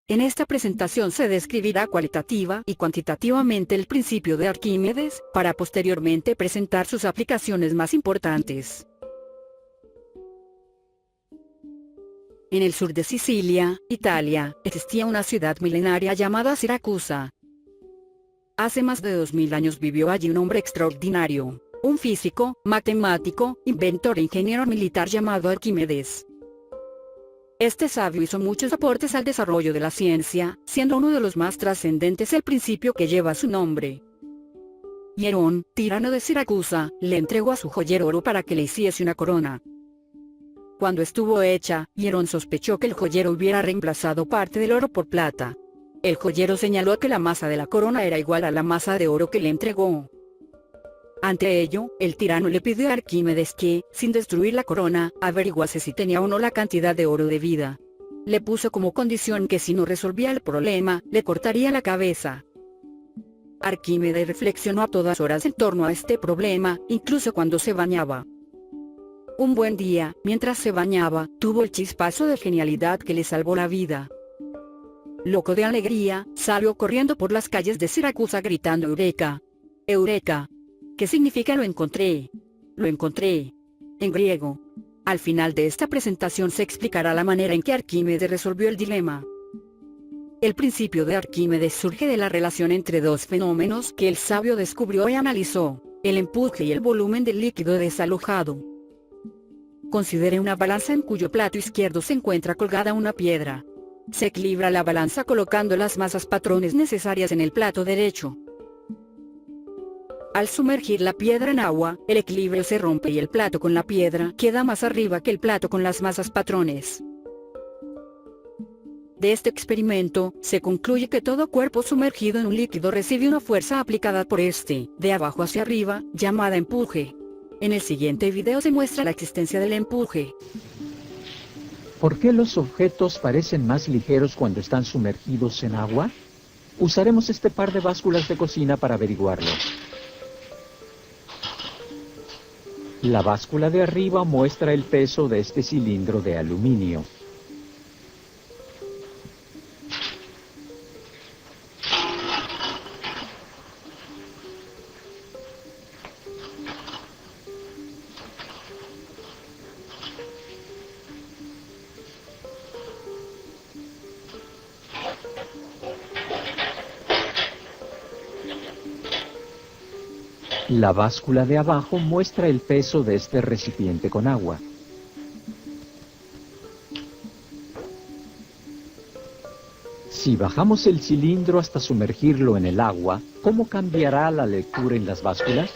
En esta presentación se describirá cualitativa y cuantitativamente el principio de Arquímedes, para posteriormente presentar sus aplicaciones más importantes. En el sur de Sicilia, Italia, existía una ciudad milenaria llamada Siracusa. Hace más de 2000 años vivió allí un hombre extraordinario, un físico, matemático, inventor e ingeniero militar llamado Arquímedes. Este sabio hizo muchos aportes al desarrollo de la ciencia, siendo uno de los más trascendentes el principio que lleva su nombre. Hierón, tirano de Siracusa, le entregó a su joyero oro para que le hiciese una corona. Cuando estuvo hecha, Hierón sospechó que el joyero hubiera reemplazado parte del oro por plata. El joyero señaló que la masa de la corona era igual a la masa de oro que le entregó. Ante ello, el tirano le pidió a Arquímedes que, sin destruir la corona, averiguase si tenía o no la cantidad de oro debida. Le puso como condición que si no resolvía el problema, le cortaría la cabeza. Arquímedes reflexionó a todas horas en torno a este problema, incluso cuando se bañaba. Un buen día, mientras se bañaba, tuvo el chispazo de genialidad que le salvó la vida. Loco de alegría, salió corriendo por las calles de Siracusa gritando «Eureka! ¡Eureka!», que significa «lo encontré». «Lo encontré» en griego. Al final de esta presentación se explicará la manera en que Arquímedes resolvió el dilema. El principio de Arquímedes surge de la relación entre dos fenómenos que el sabio descubrió y analizó: el empuje y el volumen del líquido desalojado. Considere una balanza en cuyo plato izquierdo se encuentra colgada una piedra. Se equilibra la balanza colocando las masas patrones necesarias en el plato derecho. Al sumergir la piedra en agua, el equilibrio se rompe y el plato con la piedra queda más arriba que el plato con las masas patrones. De este experimento, se concluye que todo cuerpo sumergido en un líquido recibe una fuerza aplicada por este, de abajo hacia arriba, llamada empuje. En el siguiente video se muestra la existencia del empuje. ¿Por qué los objetos parecen más ligeros cuando están sumergidos en agua? Usaremos este par de básculas de cocina para averiguarlo. La báscula de arriba muestra el peso de este cilindro de aluminio. La báscula de abajo muestra el peso de este recipiente con agua. Si bajamos el cilindro hasta sumergirlo en el agua, ¿cómo cambiará la lectura en las básculas?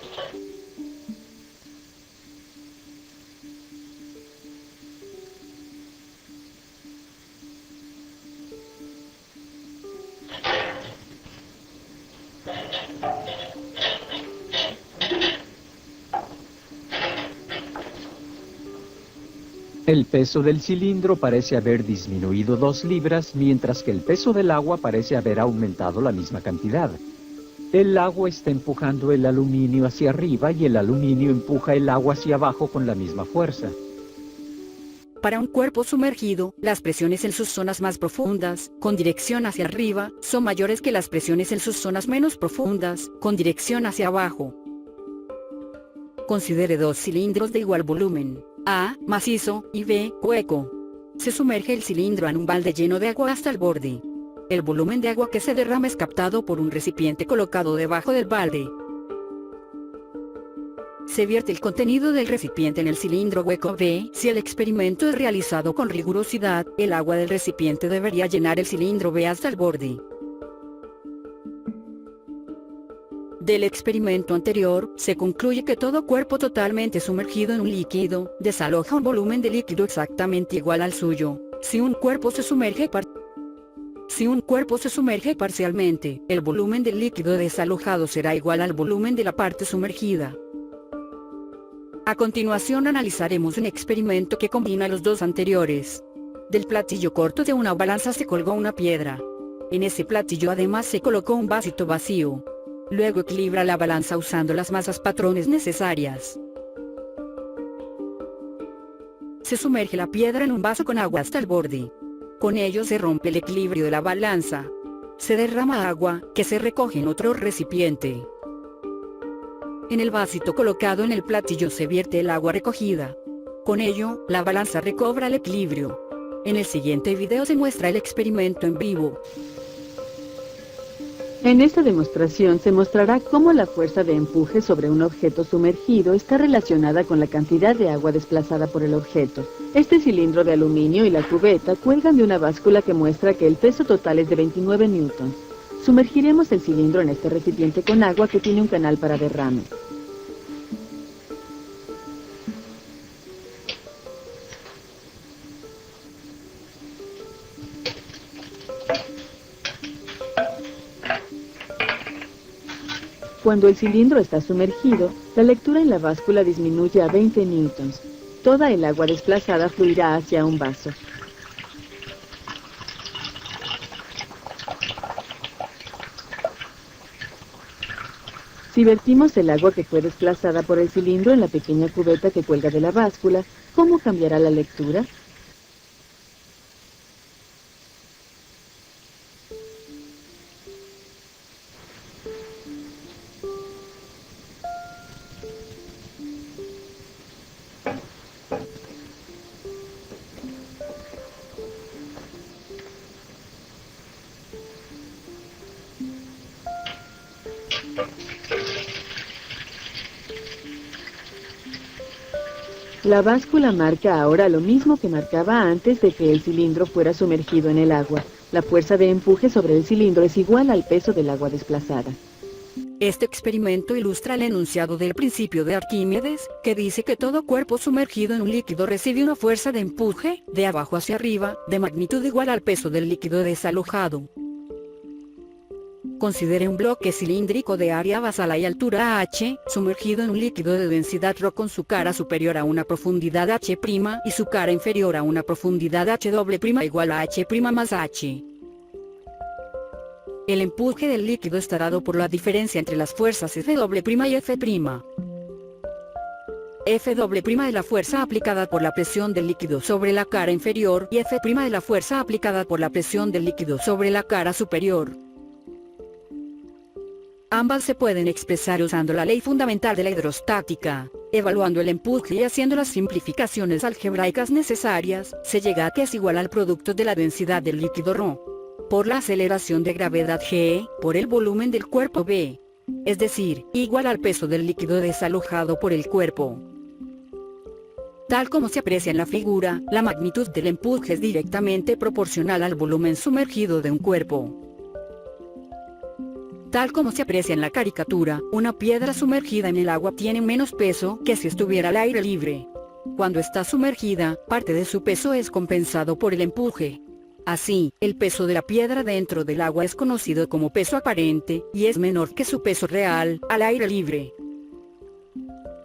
El peso del cilindro parece haber disminuido 2 libras, mientras que el peso del agua parece haber aumentado la misma cantidad. El agua está empujando el aluminio hacia arriba y el aluminio empuja el agua hacia abajo con la misma fuerza. Para un cuerpo sumergido, las presiones en sus zonas más profundas, con dirección hacia arriba, son mayores que las presiones en sus zonas menos profundas, con dirección hacia abajo. Considere dos cilindros de igual volumen, A, macizo, y B, hueco. Se sumerge el cilindro en un balde lleno de agua hasta el borde. El volumen de agua que se derrama es captado por un recipiente colocado debajo del balde. Se vierte el contenido del recipiente en el cilindro hueco B. Si el experimento es realizado con rigurosidad, el agua del recipiente debería llenar el cilindro B hasta el borde. Del experimento anterior, se concluye que todo cuerpo totalmente sumergido en un líquido, desaloja un volumen de líquido exactamente igual al suyo. Si un cuerpo se sumerge parcialmente, el volumen del líquido desalojado será igual al volumen de la parte sumergida. A continuación analizaremos un experimento que combina los dos anteriores. Del platillo corto de una balanza se colgó una piedra. En ese platillo además se colocó un vasito vacío. Luego equilibra la balanza usando las masas patrones necesarias. Se sumerge la piedra en un vaso con agua hasta el borde. Con ello se rompe el equilibrio de la balanza. Se derrama agua, que se recoge en otro recipiente. En el vasito colocado en el platillo se vierte el agua recogida. Con ello, la balanza recobra el equilibrio. En el siguiente video se muestra el experimento en vivo. En esta demostración se mostrará cómo la fuerza de empuje sobre un objeto sumergido está relacionada con la cantidad de agua desplazada por el objeto. Este cilindro de aluminio y la cubeta cuelgan de una báscula que muestra que el peso total es de 29 newtons. Sumergiremos el cilindro en este recipiente con agua que tiene un canal para derrame. Cuando el cilindro está sumergido, la lectura en la báscula disminuye a 20 newtons. Toda el agua desplazada fluirá hacia un vaso. Si vertimos el agua que fue desplazada por el cilindro en la pequeña cubeta que cuelga de la báscula, ¿cómo cambiará la lectura? La báscula marca ahora lo mismo que marcaba antes de que el cilindro fuera sumergido en el agua. La fuerza de empuje sobre el cilindro es igual al peso del agua desplazada. Este experimento ilustra el enunciado del principio de Arquímedes, que dice que todo cuerpo sumergido en un líquido recibe una fuerza de empuje, de abajo hacia arriba, de magnitud igual al peso del líquido desalojado. Considere un bloque cilíndrico de área basal y altura h, sumergido en un líquido de densidad ρ con su cara superior a una profundidad h' y su cara inferior a una profundidad h' igual a h' más h. El empuje del líquido está dado por la diferencia entre las fuerzas F' y F'. F' es la fuerza aplicada por la presión del líquido sobre la cara inferior y F' es la fuerza aplicada por la presión del líquido sobre la cara superior. Ambas se pueden expresar usando la ley fundamental de la hidrostática. Evaluando el empuje y haciendo las simplificaciones algebraicas necesarias, se llega a que es igual al producto de la densidad del líquido ρ por la aceleración de gravedad g, por el volumen del cuerpo b. Es decir, igual al peso del líquido desalojado por el cuerpo. Tal como se aprecia en la figura, la magnitud del empuje es directamente proporcional al volumen sumergido de un cuerpo. Tal como se aprecia en la caricatura, una piedra sumergida en el agua tiene menos peso que si estuviera al aire libre. Cuando está sumergida, parte de su peso es compensado por el empuje. Así, el peso de la piedra dentro del agua es conocido como peso aparente, y es menor que su peso real, al aire libre.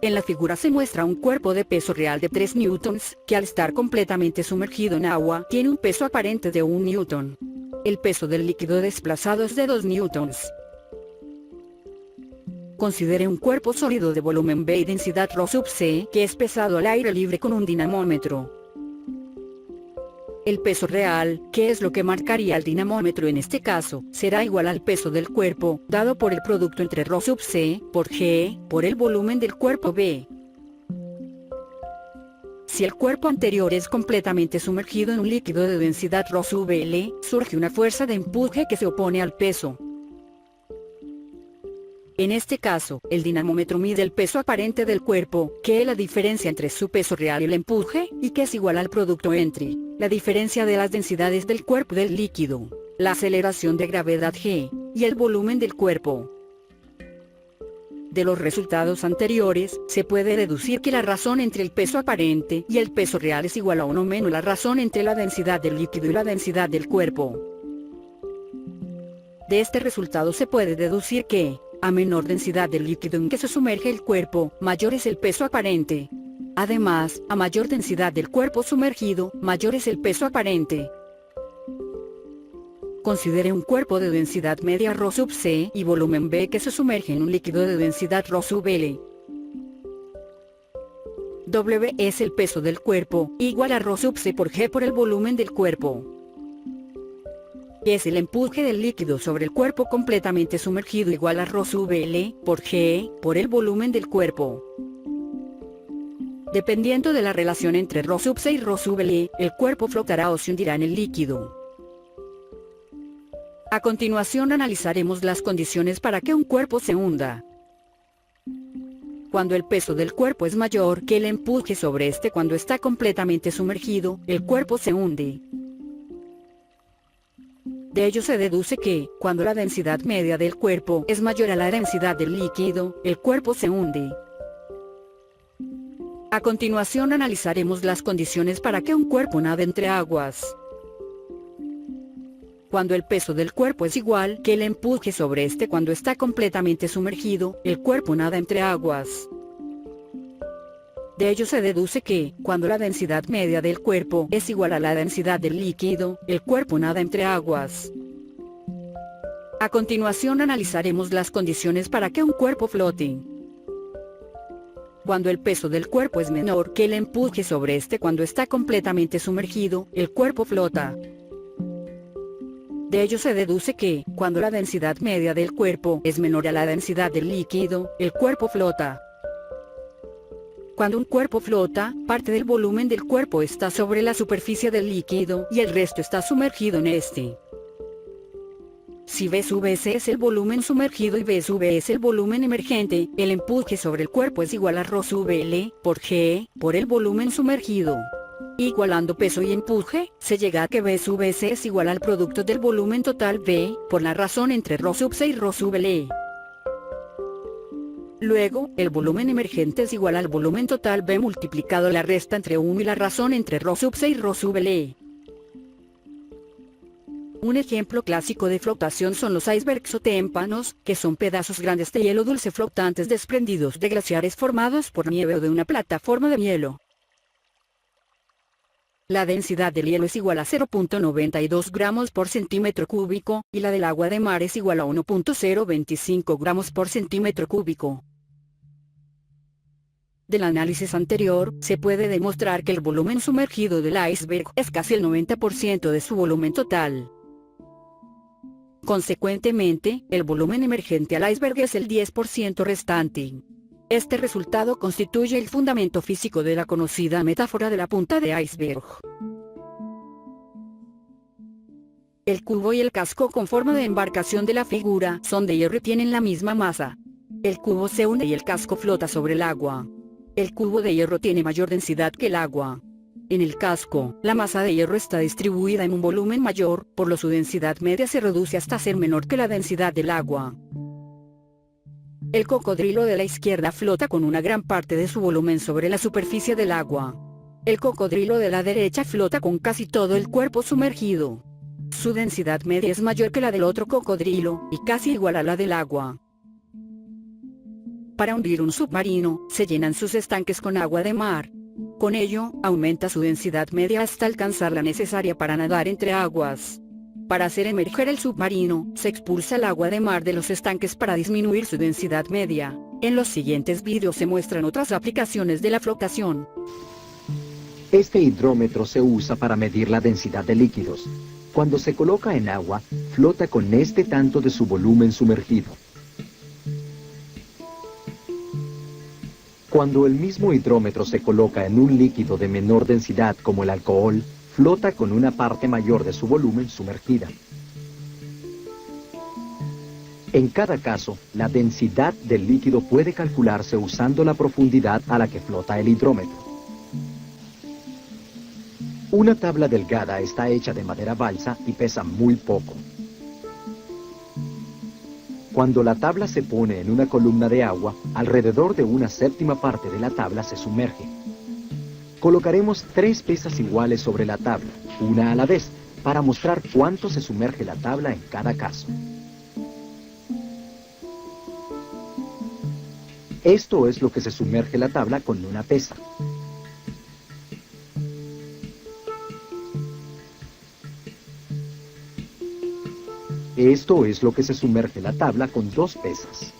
En la figura se muestra un cuerpo de peso real de 3 newtons, que al estar completamente sumergido en agua, tiene un peso aparente de 1 newton. El peso del líquido desplazado es de 2 newtons. Considere un cuerpo sólido de volumen B y densidad ρ sub c, que es pesado al aire libre con un dinamómetro. El peso real, que es lo que marcaría el dinamómetro en este caso, será igual al peso del cuerpo, dado por el producto entre ρ sub c, por g, por el volumen del cuerpo B. Si el cuerpo anterior es completamente sumergido en un líquido de densidad ρ sub L, surge una fuerza de empuje que se opone al peso. En este caso, el dinamómetro mide el peso aparente del cuerpo, que es la diferencia entre su peso real y el empuje, y que es igual al producto entre la diferencia de las densidades del cuerpo y del líquido, la aceleración de gravedad g, y el volumen del cuerpo. De los resultados anteriores, se puede deducir que la razón entre el peso aparente y el peso real es igual a 1 menos la razón entre la densidad del líquido y la densidad del cuerpo. De este resultado se puede deducir que, a menor densidad del líquido en que se sumerge el cuerpo, mayor es el peso aparente. Además, a mayor densidad del cuerpo sumergido, mayor es el peso aparente. Considere un cuerpo de densidad media ρ sub c y volumen B que se sumerge en un líquido de densidad ρ sub L. W es el peso del cuerpo, igual a ρ sub c por g por el volumen del cuerpo. es el empuje del líquido sobre el cuerpo completamente sumergido igual a ρVL por G, por el volumen del cuerpo. Dependiendo de la relación entre ρ_c y ρVL, el cuerpo flotará o se hundirá en el líquido. A continuación analizaremos las condiciones para que un cuerpo se hunda. Cuando el peso del cuerpo es mayor que el empuje sobre este cuando está completamente sumergido, el cuerpo se hunde. De ello se deduce que, cuando la densidad media del cuerpo es mayor a la densidad del líquido, el cuerpo se hunde. A continuación analizaremos las condiciones para que un cuerpo nade entre aguas. Cuando el peso del cuerpo es igual que el empuje sobre este cuando está completamente sumergido, el cuerpo nada entre aguas. De ello se deduce que, cuando la densidad media del cuerpo es igual a la densidad del líquido, el cuerpo nada entre aguas. A continuación analizaremos las condiciones para que un cuerpo flote. Cuando el peso del cuerpo es menor que el empuje sobre este cuando está completamente sumergido, el cuerpo flota. De ello se deduce que, cuando la densidad media del cuerpo es menor a la densidad del líquido, el cuerpo flota. Cuando un cuerpo flota, parte del volumen del cuerpo está sobre la superficie del líquido y el resto está sumergido en este. Si V_S es el volumen sumergido y V_V es el volumen emergente, el empuje sobre el cuerpo es igual a ρVL por G, por el volumen sumergido. Igualando peso y empuje, se llega a que V_S es igual al producto del volumen total V, por la razón entre ρ_c y ρVL. Luego, el volumen emergente es igual al volumen total V multiplicado la resta entre 1 y la razón entre ρ_c y ρVL. Un ejemplo clásico de flotación son los icebergs o témpanos, que son pedazos grandes de hielo dulce flotantes desprendidos de glaciares formados por nieve o de una plataforma de hielo. La densidad del hielo es igual a 0.92 gramos por centímetro cúbico, y la del agua de mar es igual a 1.025 gramos por centímetro cúbico. Del análisis anterior, se puede demostrar que el volumen sumergido del iceberg es casi el 90% de su volumen total. Consecuentemente, el volumen emergente al iceberg es el 10% restante. Este resultado constituye el fundamento físico de la conocida metáfora de la punta de iceberg. El cubo y el casco con forma de embarcación de la figura son de hierro y tienen la misma masa. El cubo se hunde y el casco flota sobre el agua. El cubo de hierro tiene mayor densidad que el agua. En el casco, la masa de hierro está distribuida en un volumen mayor, por lo su densidad media se reduce hasta ser menor que la densidad del agua. El cocodrilo de la izquierda flota con una gran parte de su volumen sobre la superficie del agua. El cocodrilo de la derecha flota con casi todo el cuerpo sumergido. Su densidad media es mayor que la del otro cocodrilo, y casi igual a la del agua. Para hundir un submarino, se llenan sus estanques con agua de mar. Con ello, aumenta su densidad media hasta alcanzar la necesaria para nadar entre aguas. Para hacer emerger el submarino, se expulsa el agua de mar de los estanques para disminuir su densidad media. En los siguientes vídeos se muestran otras aplicaciones de la flotación. Este hidrómetro se usa para medir la densidad de líquidos. Cuando se coloca en agua, flota con este tanto de su volumen sumergido. Cuando el mismo hidrómetro se coloca en un líquido de menor densidad como el alcohol, flota con una parte mayor de su volumen sumergida. En cada caso, la densidad del líquido puede calcularse usando la profundidad a la que flota el hidrómetro. Una tabla delgada está hecha de madera balsa y pesa muy poco. Cuando la tabla se pone en una columna de agua, alrededor de una séptima parte de la tabla se sumerge. Colocaremos 3 pesas iguales sobre la tabla, una a la vez, para mostrar cuánto se sumerge la tabla en cada caso. Esto es lo que se sumerge la tabla con una pesa. Esto es lo que se sumerge la tabla con 2 pesas.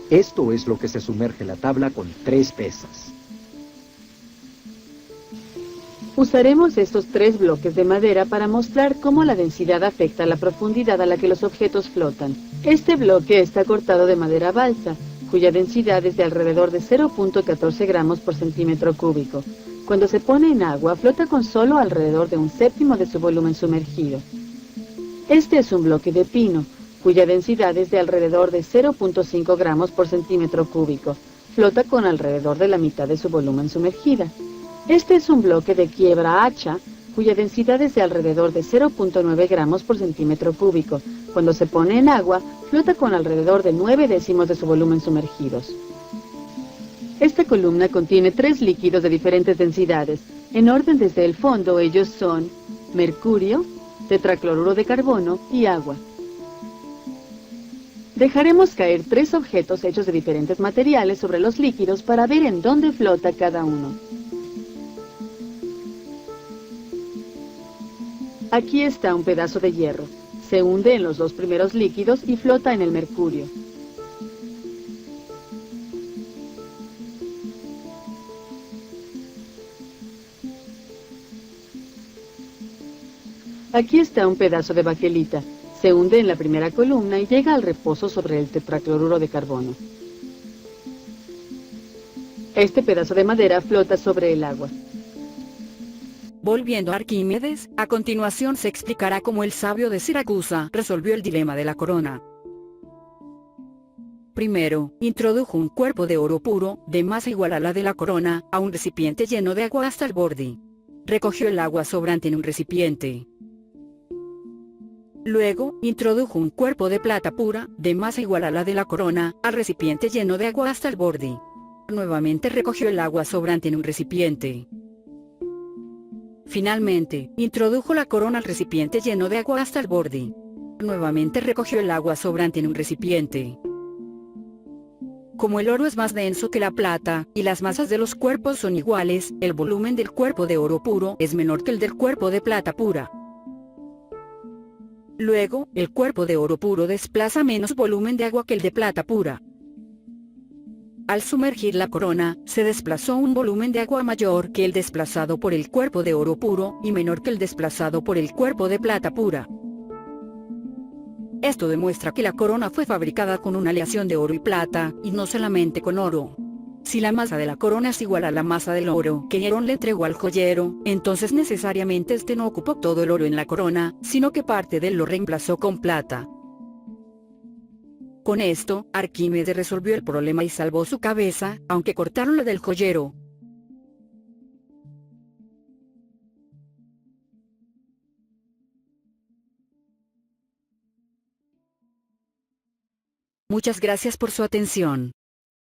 Esto es lo que se sumerge la tabla con 3 pesas. Usaremos estos 3 bloques de madera para mostrar cómo la densidad afecta a la profundidad a la que los objetos flotan. Este bloque está cortado de madera balsa, cuya densidad es de alrededor de 0.14 gramos por centímetro cúbico. Cuando se pone en agua, flota con solo alrededor de 1/7 de su volumen sumergido. Este es un bloque de pino, cuya densidad es de alrededor de 0.5 gramos por centímetro cúbico. Flota con alrededor de la mitad de su volumen sumergida. Este es un bloque de quiebra hacha, cuya densidad es de alrededor de 0.9 gramos por centímetro cúbico. Cuando se pone en agua, flota con alrededor de 0.9 de su volumen sumergidos. Esta columna contiene 3 líquidos de diferentes densidades. En orden desde el fondo, ellos son mercurio, tetracloruro de carbono y agua. Dejaremos caer 3 objetos hechos de diferentes materiales sobre los líquidos para ver en dónde flota cada uno. Aquí está un pedazo de hierro. Se hunde en los 2 primeros líquidos y flota en el mercurio. Aquí está un pedazo de baquelita. Se hunde en la primera columna y llega al reposo sobre el tetracloruro de carbono. Este pedazo de madera flota sobre el agua. Volviendo a Arquímedes, a continuación se explicará cómo el sabio de Siracusa resolvió el dilema de la corona. Primero, introdujo un cuerpo de oro puro, de masa igual a la de la corona, a un recipiente lleno de agua hasta el borde. Recogió el agua sobrante en un recipiente. Luego, introdujo un cuerpo de plata pura, de masa igual a la de la corona, al recipiente lleno de agua hasta el borde. Nuevamente recogió el agua sobrante en un recipiente. Finalmente, introdujo la corona al recipiente lleno de agua hasta el borde. Nuevamente recogió el agua sobrante en un recipiente. Como el oro es más denso que la plata, y las masas de los cuerpos son iguales, el volumen del cuerpo de oro puro es menor que el del cuerpo de plata pura. Luego, el cuerpo de oro puro desplaza menos volumen de agua que el de plata pura. Al sumergir la corona, se desplazó un volumen de agua mayor que el desplazado por el cuerpo de oro puro y menor que el desplazado por el cuerpo de plata pura. Esto demuestra que la corona fue fabricada con una aleación de oro y plata, y no solamente con oro. Si la masa de la corona es igual a la masa del oro que Herón le entregó al joyero, entonces necesariamente este no ocupó todo el oro en la corona, sino que parte de él lo reemplazó con plata. Con esto, Arquímedes resolvió el problema y salvó su cabeza, aunque cortaron la del joyero. Muchas gracias por su atención.